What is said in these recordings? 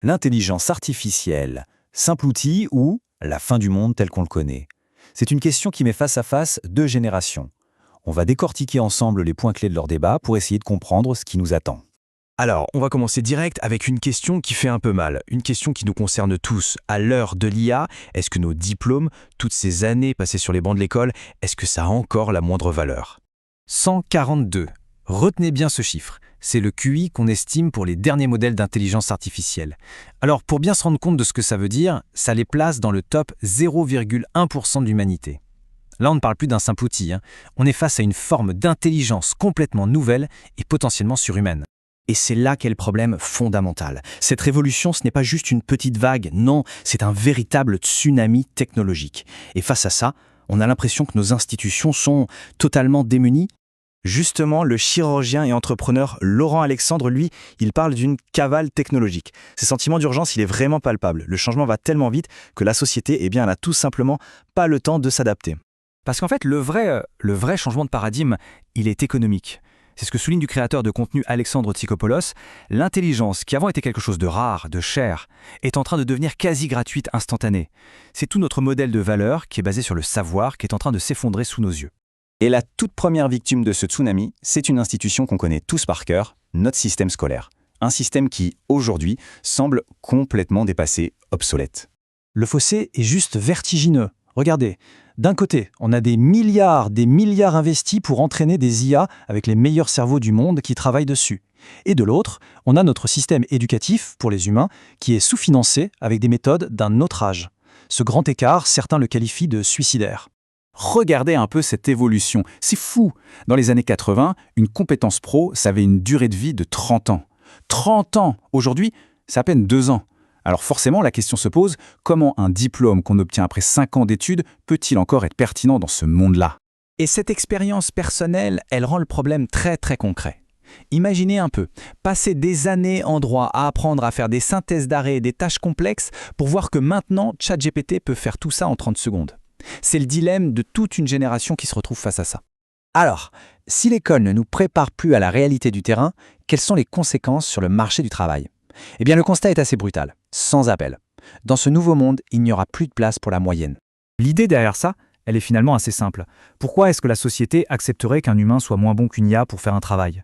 L'intelligence artificielle, simple outil ou la fin du monde tel qu'on le connaît? C'est une question qui met face à face deux générations. On va décortiquer ensemble les points clés de leur débat pour essayer de comprendre ce qui nous attend. Alors, on va commencer direct avec une question qui fait un peu mal, une question qui nous concerne tous. À l'heure de l'IA, est-ce que nos diplômes, toutes ces années passées sur les bancs de l'école, est-ce que ça a encore la moindre valeur? 142. Retenez bien ce chiffre. C'est le QI qu'on estime pour les derniers modèles d'intelligence artificielle. Alors, pour bien se rendre compte de ce que ça veut dire, ça les place dans le top 0,1% de l'humanité. Là, on ne parle plus d'un simple outil. On est face à une forme d'intelligence complètement nouvelle et potentiellement surhumaine. Et c'est là qu'est le problème fondamental. Cette révolution, ce n'est pas juste une petite vague, non, c'est un véritable tsunami technologique. Et face à ça, on a l'impression que nos institutions sont totalement démunies. Justement, le chirurgien et entrepreneur Laurent Alexandre, lui, il parle d'une cavale technologique. Ce sentiment d'urgence, il est vraiment palpable. Le changement va tellement vite que la société, elle n'a tout simplement pas le temps de s'adapter. Parce qu'en fait, le vrai changement de paradigme, il est économique. C'est ce que souligne du créateur de contenu Alexandre Tsikopoulos. L'intelligence, qui avant était quelque chose de rare, de cher, est en train de devenir quasi gratuite, instantanée. C'est tout notre modèle de valeur qui est basé sur le savoir qui est en train de s'effondrer sous nos yeux. Et la toute première victime de ce tsunami, c'est une institution qu'on connaît tous par cœur, notre système scolaire. Un système qui, aujourd'hui, semble complètement dépassé, obsolète. Le fossé est juste vertigineux. Regardez, d'un côté, on a des milliards investis pour entraîner des IA avec les meilleurs cerveaux du monde qui travaillent dessus. Et de l'autre, on a notre système éducatif, pour les humains, qui est sous-financé avec des méthodes d'un autre âge. Ce grand écart, certains le qualifient de suicidaire. Regardez un peu cette évolution, c'est fou. Dans les années 80, une compétence pro, ça avait une durée de vie de 30 ans. 30 ans! Aujourd'hui, c'est à peine 2 ans. Alors forcément, la question se pose, comment un diplôme qu'on obtient après 5 ans d'études peut-il encore être pertinent dans ce monde-là? Et cette expérience personnelle, elle rend le problème très très concret. Imaginez un peu, passer des années en droit à apprendre à faire des synthèses d'arrêt et des tâches complexes pour voir que maintenant, ChatGPT peut faire tout ça en 30 secondes. C'est le dilemme de toute une génération qui se retrouve face à ça. Alors, si l'école ne nous prépare plus à la réalité du terrain, quelles sont les conséquences sur le marché du travail? Eh bien, le constat est assez brutal, sans appel. Dans ce nouveau monde, il n'y aura plus de place pour la moyenne. L'idée derrière ça, elle est finalement assez simple. Pourquoi est-ce que la société accepterait qu'un humain soit moins bon qu'une IA pour faire un travail?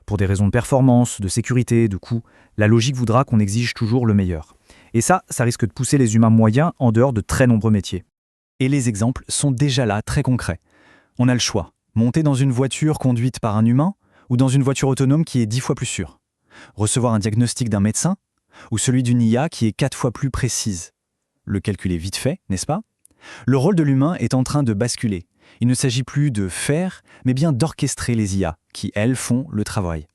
Pour des raisons de performance, de sécurité, de coût, la logique voudra qu'on exige toujours le meilleur. Et ça risque de pousser les humains moyens en dehors de très nombreux métiers. Et les exemples sont déjà là, très concrets. On a le choix, monter dans une voiture conduite par un humain ou dans une voiture autonome qui est 10 fois plus sûre. Recevoir un diagnostic d'un médecin ou celui d'une IA qui est 4 fois plus précise. Le calcul est vite fait, n'est-ce pas? Le rôle de l'humain est en train de basculer. Il ne s'agit plus de faire, mais bien d'orchestrer les IA, qui, elles, font le travail.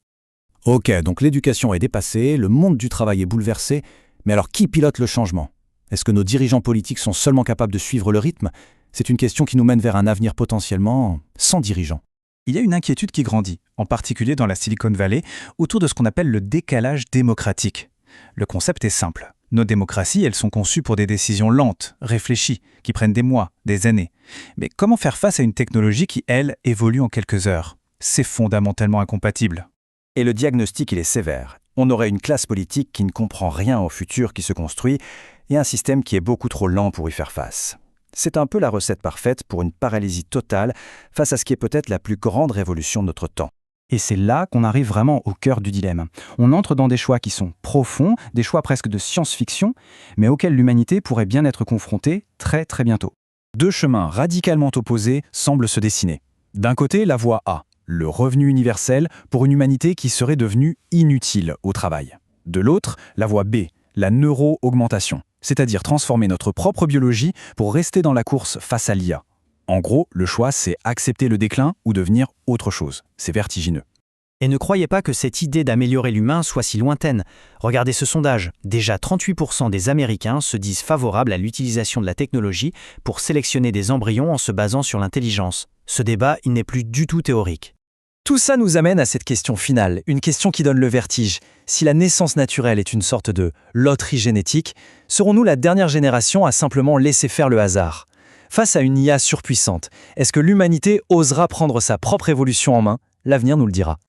Ok, donc l'éducation est dépassée, le monde du travail est bouleversé, mais alors qui pilote le changement? Est-ce que nos dirigeants politiques sont seulement capables de suivre le rythme? C'est une question qui nous mène vers un avenir potentiellement sans dirigeants. Il y a une inquiétude qui grandit, en particulier dans la Silicon Valley, autour de ce qu'on appelle le décalage démocratique. Le concept est simple. Nos démocraties, elles sont conçues pour des décisions lentes, réfléchies, qui prennent des mois, des années. Mais comment faire face à une technologie qui, elle, évolue en quelques heures? C'est fondamentalement incompatible. Et le diagnostic, il est sévère. On aurait une classe politique qui ne comprend rien au futur qui se construit et un système qui est beaucoup trop lent pour y faire face. C'est un peu la recette parfaite pour une paralysie totale face à ce qui est peut-être la plus grande révolution de notre temps. Et c'est là qu'on arrive vraiment au cœur du dilemme. On entre dans des choix qui sont profonds, des choix presque de science-fiction, mais auxquels l'humanité pourrait bien être confrontée très très bientôt. Deux chemins radicalement opposés semblent se dessiner. D'un côté, la voie A, le revenu universel pour une humanité qui serait devenue inutile au travail. De l'autre, la voie B, la neuro-augmentation, c'est-à-dire transformer notre propre biologie pour rester dans la course face à l'IA. En gros, le choix, c'est accepter le déclin ou devenir autre chose. C'est vertigineux. Et ne croyez pas que cette idée d'améliorer l'humain soit si lointaine. Regardez ce sondage. Déjà 38% des Américains se disent favorables à l'utilisation de la technologie pour sélectionner des embryons en se basant sur l'intelligence. Ce débat, il n'est plus du tout théorique. Tout ça nous amène à cette question finale, une question qui donne le vertige. Si la naissance naturelle est une sorte de loterie génétique, serons-nous la dernière génération à simplement laisser faire le hasard ? Face à une IA surpuissante, est-ce que l'humanité osera prendre sa propre évolution en main ? L'avenir nous le dira.